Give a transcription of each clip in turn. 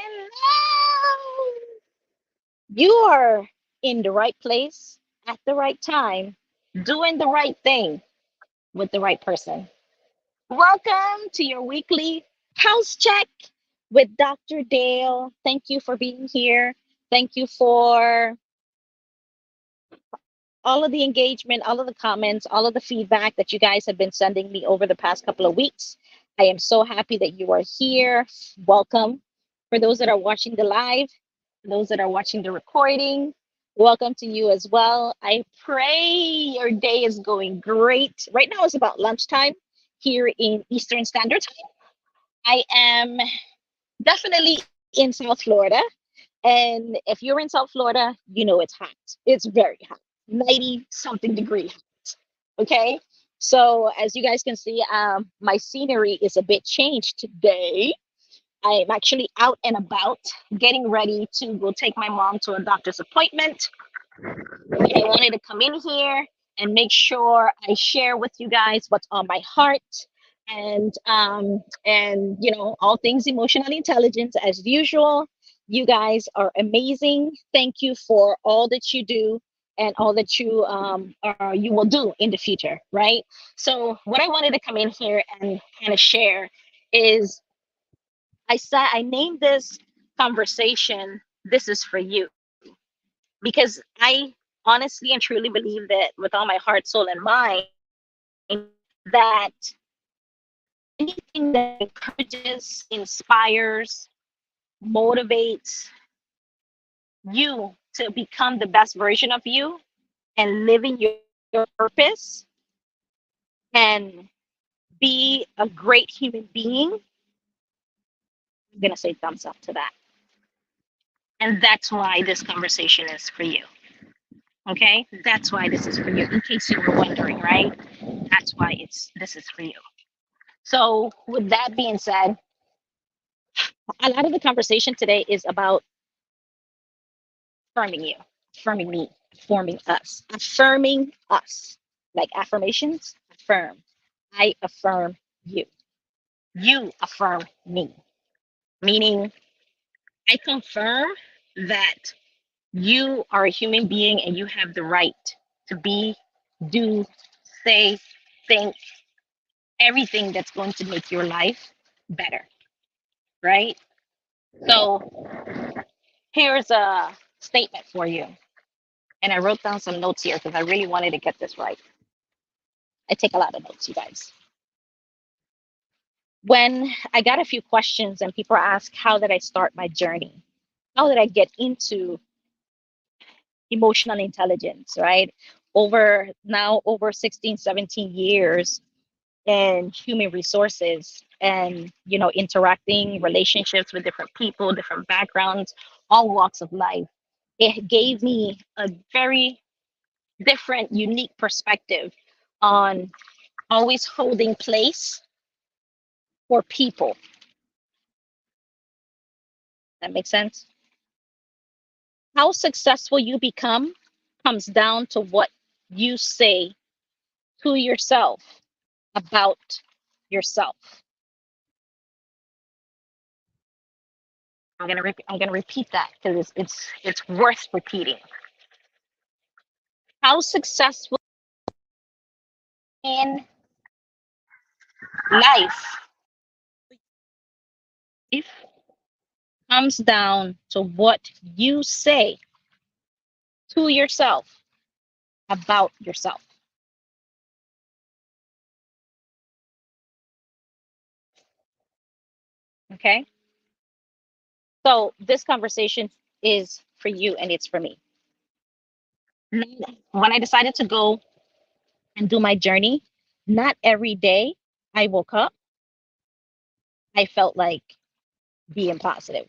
Hello! You are in the right place at the right time, doing the right thing with the right person. Welcome to your weekly house check with Dr. Dale. Thank you for being here. Thank you for all of the engagement, all of the comments, all of the feedback that you guys have been sending me over the past couple of weeks. I am so happy that you are here. Welcome. For those that are watching the live, those that are watching the recording, welcome to you as well. I pray your day is going great. Right now it's about lunchtime here in Eastern Standard Time. I am definitely in South Florida. And if you're in South Florida, you know it's hot. It's very hot, 90 something degree hot. Okay. So as you guys can see, my scenery is a bit changed today. I'm actually out and about getting ready to go take my mom to a doctor's appointment. And I wanted to come in here and make sure I share with you guys what's on my heart and all things emotional intelligence as usual. You guys are amazing. Thank you for all that you do and all that you will do in the future, right? So what I wanted to come in here and kind of share is I named this conversation "This is for you" because I honestly and truly believe that with all my heart, soul, and mind, that anything that encourages, inspires, motivates you to become the best version of you and living your purpose and be a great human being, I'm going to say thumbs up to that. And that's why this conversation is for you. Okay? That's why this is for you. In case you were wondering, right? That's why this is for you. So, with that being said, a lot of the conversation today is about affirming you, affirming me, affirming us. Like affirmations, affirm. I affirm you. You affirm me. Meaning, I confirm that you are a human being and you have the right to be, do, say, think everything that's going to make your life better, right? So here's a statement for you. And I wrote down some notes here because I really wanted to get this right. I take a lot of notes, you guys. When I got a few questions and people ask, how did I start my journey? How did I get into emotional intelligence, right? Over 16, 17 years in human resources and, interacting relationships with different people, different backgrounds, all walks of life. It gave me a very different, unique perspective on always holding place for people. That makes sense? How successful you become comes down to what you say to yourself about yourself. I'm gonna repeat that because it's worth repeating. How successful in life if comes down to what you say to yourself about yourself. Okay? So this conversation is for you and it's for me. When I decided to go and do my journey, not every day I woke up, I felt like being positive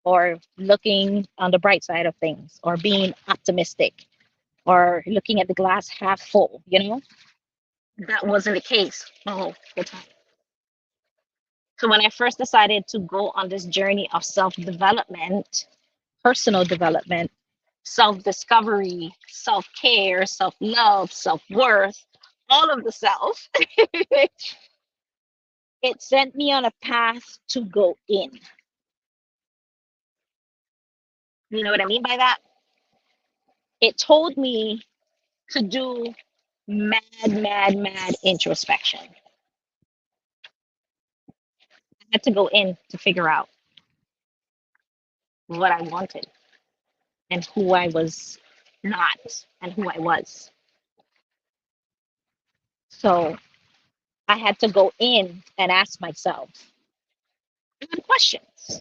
or looking on the bright side of things or being optimistic or looking at the glass half full. That wasn't the case the whole time. So when I first decided to go on this journey of self-development, personal development, self-discovery, self-care, self-love, self-worth, all of the self, it sent me on a path to go in. You know what I mean by that? It told me to do mad introspection. I had to go in to figure out what I wanted and who I was not and who I was. So I had to go in and ask myself questions.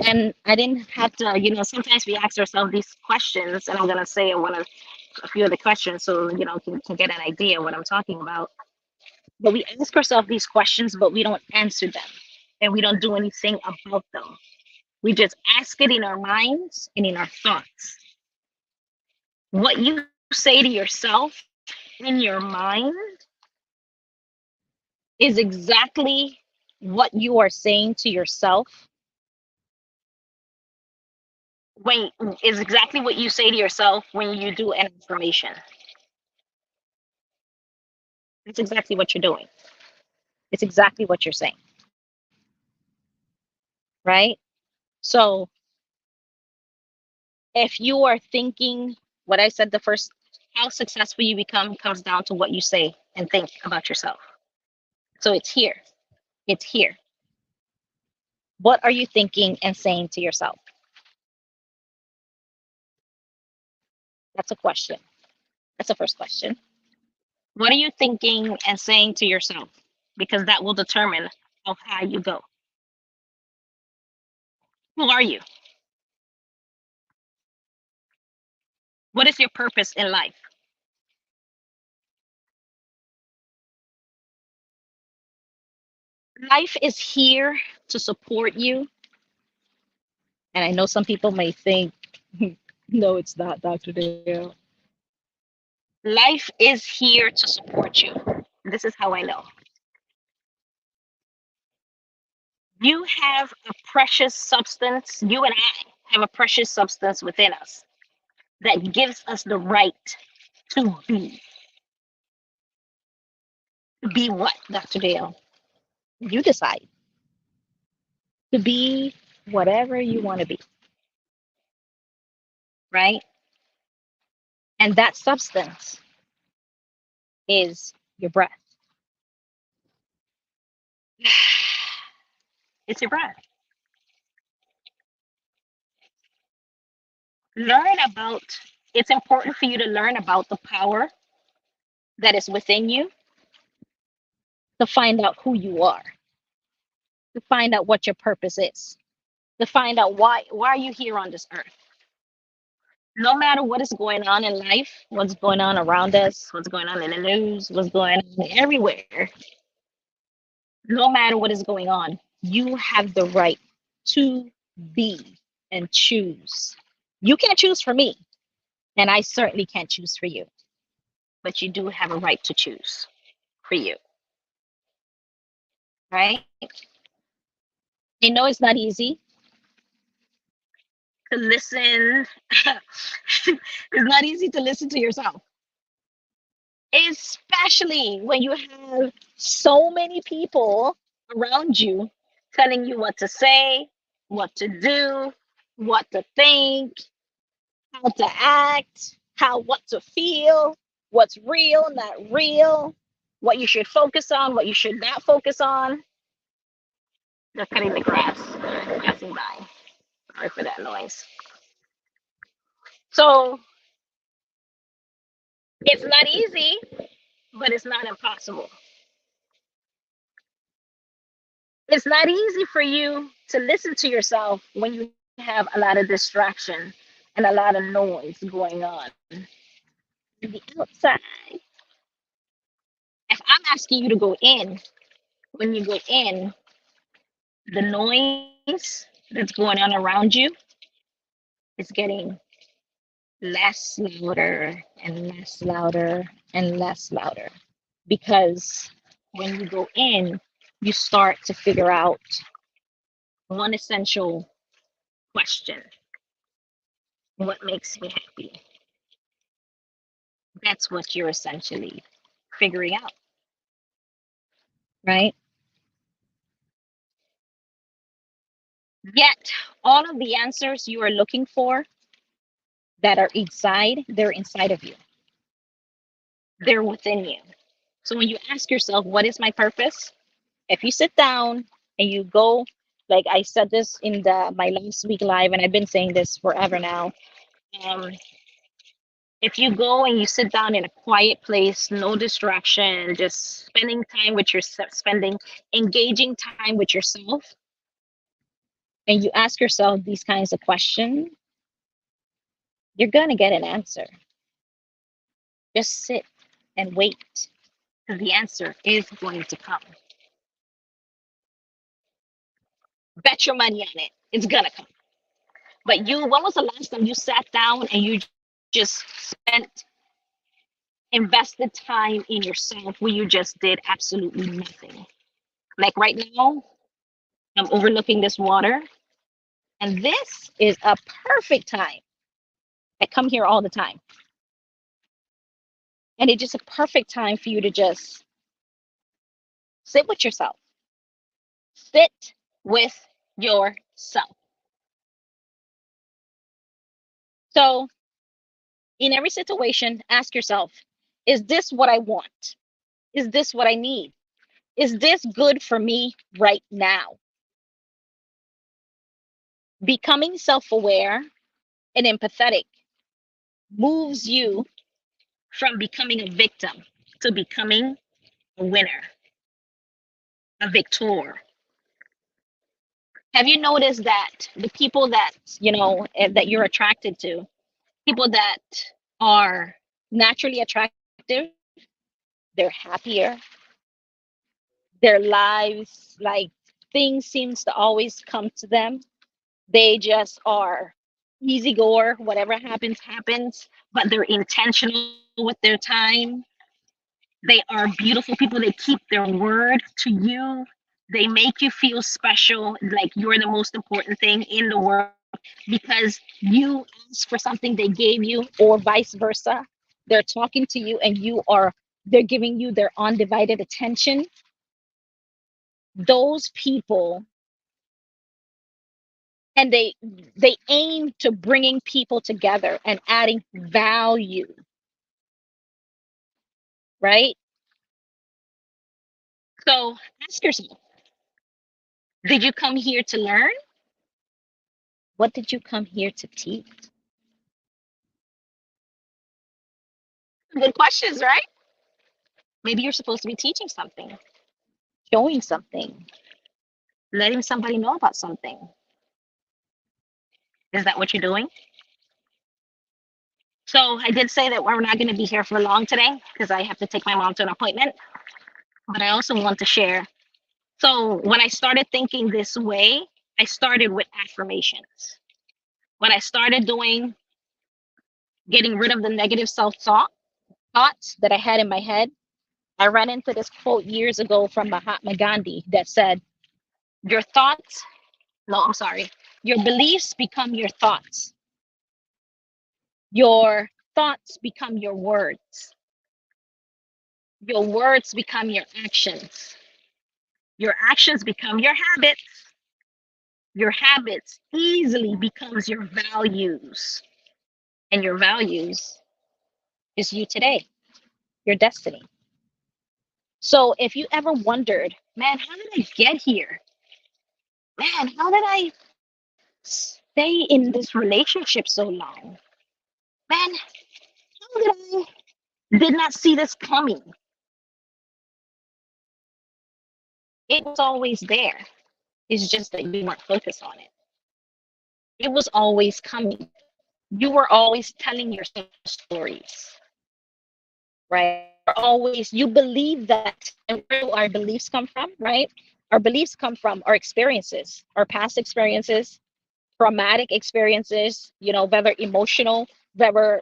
And I didn't have to, sometimes we ask ourselves these questions, and I'm going to say a few of the questions so, can get an idea what I'm talking about. But we ask ourselves these questions, but we don't answer them and we don't do anything about them. We just ask it in our minds and in our thoughts. What you say to yourself in your mind is exactly what you are saying to yourself when is exactly what you say to yourself when you do an affirmation. It's exactly what you're doing. It's exactly what you're saying. Right? So if you are thinking what I said the first, how successful you become comes down to what you say and think about yourself. So it's here. It's here. What are you thinking and saying to yourself? That's a question. That's the first question. What are you thinking and saying to yourself? Because that will determine how high you go. Who are you? What is your purpose in life? Life is here to support you. And I know some people may think, no, it's not, Dr. Dale. Life is here to support you. This is how I know. You have a precious substance, you and I have a precious substance within us that gives us the right to be. To be what, Dr. Dale? You decide. To be whatever you want to be, right? And that substance is your breath. It's your breath. Learn about, it's important for you to learn about the power that is within you to find out who you are, to find out what your purpose is, to find out why are you here on this earth. No matter what is going on in life, what's going on around us, what's going on in the news, what's going on everywhere, no matter what is going on, you have the right to be and choose. You can't choose for me, and I certainly can't choose for you, but you do have a right to choose for you, right? I know it's not easy to listen. It's not easy to listen to yourself, especially when you have so many people around you telling you what to say, what to do, what to think, how to act, what to feel, what's real, not real, what you should focus on, what you should not focus on. They're cutting the grass, passing by. Sorry for that noise. So it's not easy, but it's not impossible. It's not easy for you to listen to yourself when you have a lot of distraction and a lot of noise going on in the outside. If I'm asking you to go in, when you go in, the noise that's going on around you is getting less louder and less louder and less louder. Because when you go in, you start to figure out one essential question: what makes me happy? That's what you're essentially figuring out, right? Yet, all of the answers you are looking for that are inside, they're inside of you, they're within you. So when you ask yourself, what is my purpose? If you sit down and you go, like I said this in my last week live, and I've been saying this forever now. Um, if you go and you sit down in a quiet place, no distraction, just spending time with yourself, spending engaging time with yourself, and you ask yourself these kinds of questions, you're gonna get an answer. Just sit and wait, because the answer is going to come. Bet your money on it. It's gonna come. But you, when was the last time you sat down and you just spent invested time in yourself where you just did absolutely nothing? Like right now, I'm overlooking this water, and this is a perfect time. I come here all the time, and it's just a perfect time for you to just sit with yourself. Sit with yourself. So, in every situation, ask yourself, is this what I want? Is this what I need? Is this good for me right now? Becoming self aware and empathetic moves you from becoming a victim to becoming a winner, a victor. Have you noticed that the people that, that you're attracted to, people that are naturally attractive, they're happier, their lives, like things seems to always come to them. They just are easy goer, whatever happens happens, but they're intentional with their time. They are beautiful people. They keep their word to you. They make you feel special, like you're the most important thing in the world because you asked for something they gave you, or vice versa. They're talking to you and they're giving you their undivided attention. Those people, and they aim to bringing people together and adding value, right? So ask yourself, did you come here to learn? What did you come here to teach? Good questions, right? Maybe you're supposed to be teaching something, showing something, letting somebody know about something. Is that what you're doing? So I did say that we're not going to be here for long today because I have to take my mom to an appointment. But I also want to share. So when I started thinking this way, I started with affirmations. When I started getting rid of the negative thoughts that I had in my head, I ran into this quote years ago from Mahatma Gandhi that said, your thoughts, no, I'm sorry, your beliefs become your thoughts. Your thoughts become your words. Your words become your actions. Your actions become your habits. Your habits easily becomes your values. And your values is you today, your destiny. So if you ever wondered, man, how did I get here? Man, how did I stay in this relationship so long? Man, how did not see this coming? It was always there. It's just that you weren't focused on it. It was always coming. You were always telling yourself stories, right? Always, you believe that, and where do our beliefs come from, right? Our beliefs come from our experiences, our past experiences, traumatic experiences, whether emotional, whether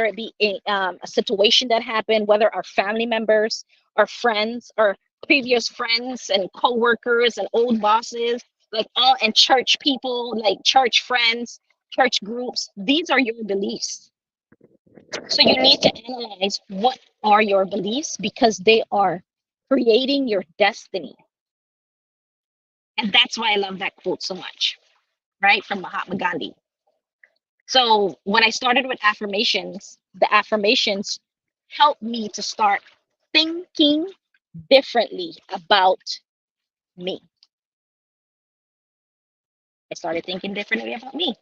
it be a situation that happened, whether our family members, our friends, our previous friends and co-workers and old bosses, like all and church people, like church friends, church groups. These are your beliefs. So you need to analyze what are your beliefs because they are creating your destiny. And that's why I love that quote so much. right? From Mahatma Gandhi. So when I started with affirmations, the affirmations helped me to start thinking differently about me. I started thinking differently about me,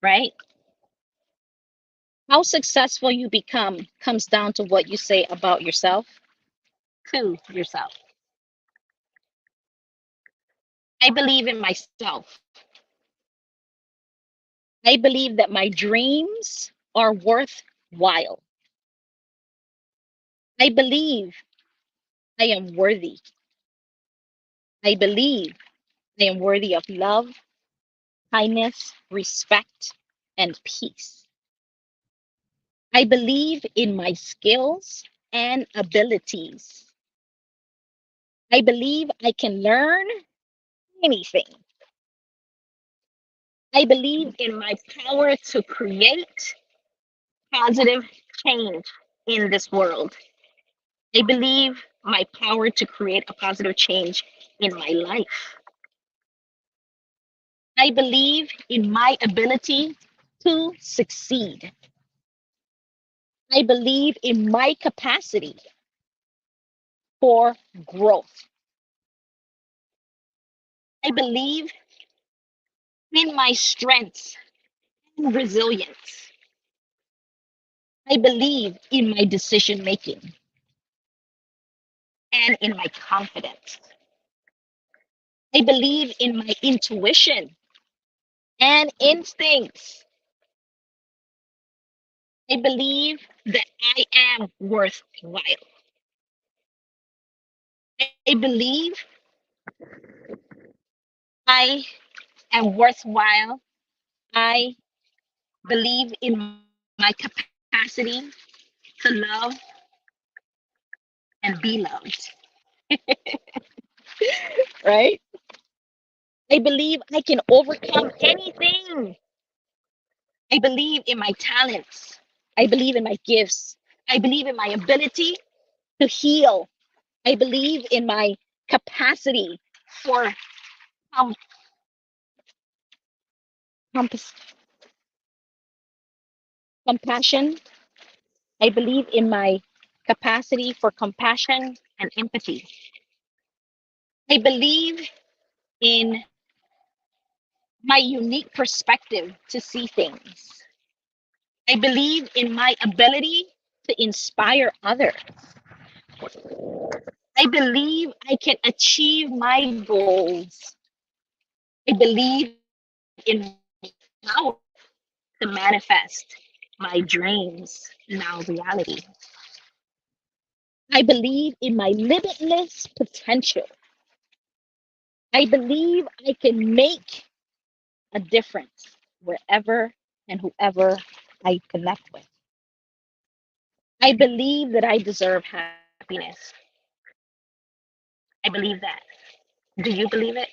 right? How successful you become comes down to what you say about yourself to yourself. I believe in myself. I believe that my dreams are worthwhile. I believe I am worthy. I believe I am worthy of love, kindness, respect, and peace. I believe in my skills and abilities. I believe I can learn anything. I believe in my power to create positive change in this world. I believe my power to create a positive change in my life. I believe in my ability to succeed. I believe in my capacity for growth. I believe in my strengths and resilience. I believe in my decision making and in my confidence. I believe in my intuition and instincts. I believe that I am worthwhile. I believe I am worthwhile. I believe in my capacity to love and be loved. Right? I believe I can overcome anything. I believe in my talents. I believe in my gifts. I believe in my ability to heal. I believe in my capacity for um, compas- compassion. I believe in my capacity for compassion and empathy. I believe in my unique perspective to see things. I believe in my ability to inspire others. I believe I can achieve my goals. I believe in my power to manifest my dreams now reality. I believe in my limitless potential. I believe I can make a difference wherever and whoever I connect with. I believe that I deserve happiness. I believe that. Do you believe it?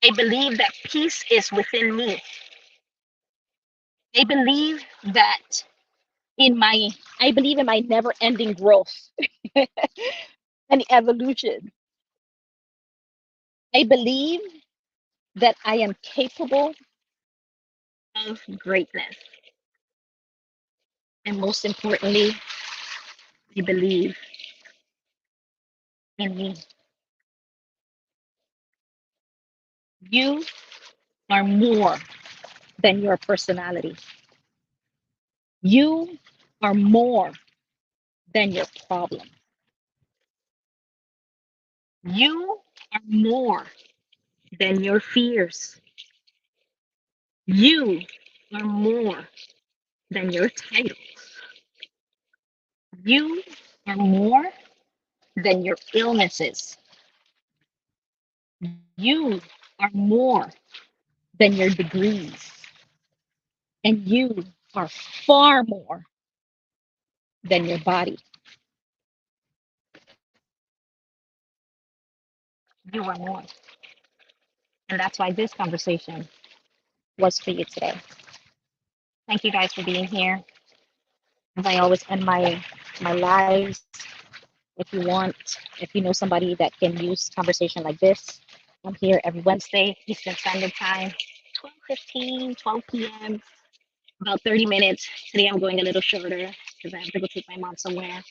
I believe that peace is within me. I believe that in my I believe in my never ending growth and evolution. I believe that I am capable of greatness. And most importantly, I believe in me. You are more than your personality. You are more than your problem. You are more than your fears. You are more than your titles. You are more than your illnesses. You are more than your degrees. And you are far more than your body. You are more. And that's why this conversation was for you today. Thank you guys for being here. As I always end my lives, if you know somebody that can use conversation like this I'm here every Wednesday, Eastern Standard Time, 12:15, 12 p.m., about 30 minutes. Today I'm going a little shorter because I have to go take my mom somewhere.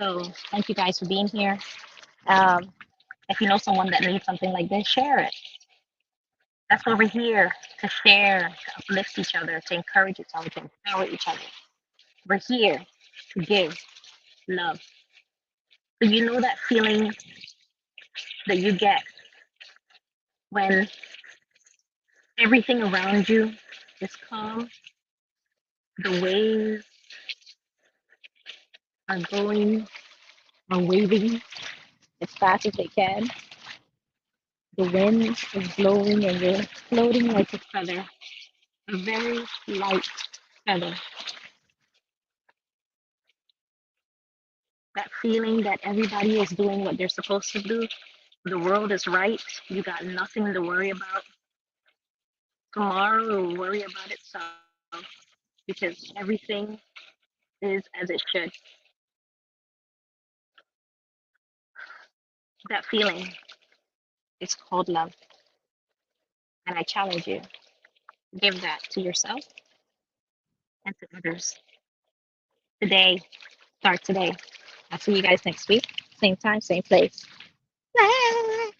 So thank you guys for being here. Um, if you know someone that needs something like this, share it. That's why we're here, to share, to uplift each other, to encourage each other, to empower each other. We're here to give love. So you know that feeling that you get when everything around you is calm, the waves are going, are waving as fast as they can, the wind is blowing and you're floating like a feather, a very light feather. That feeling that everybody is doing what they're supposed to do, the world is right, you got nothing to worry about. Tomorrow will worry about itself because everything is as it should. That feeling is called love. And I challenge you, give that to yourself and to others today. Start today. I'll see you guys next week. Same time, same place. Bye.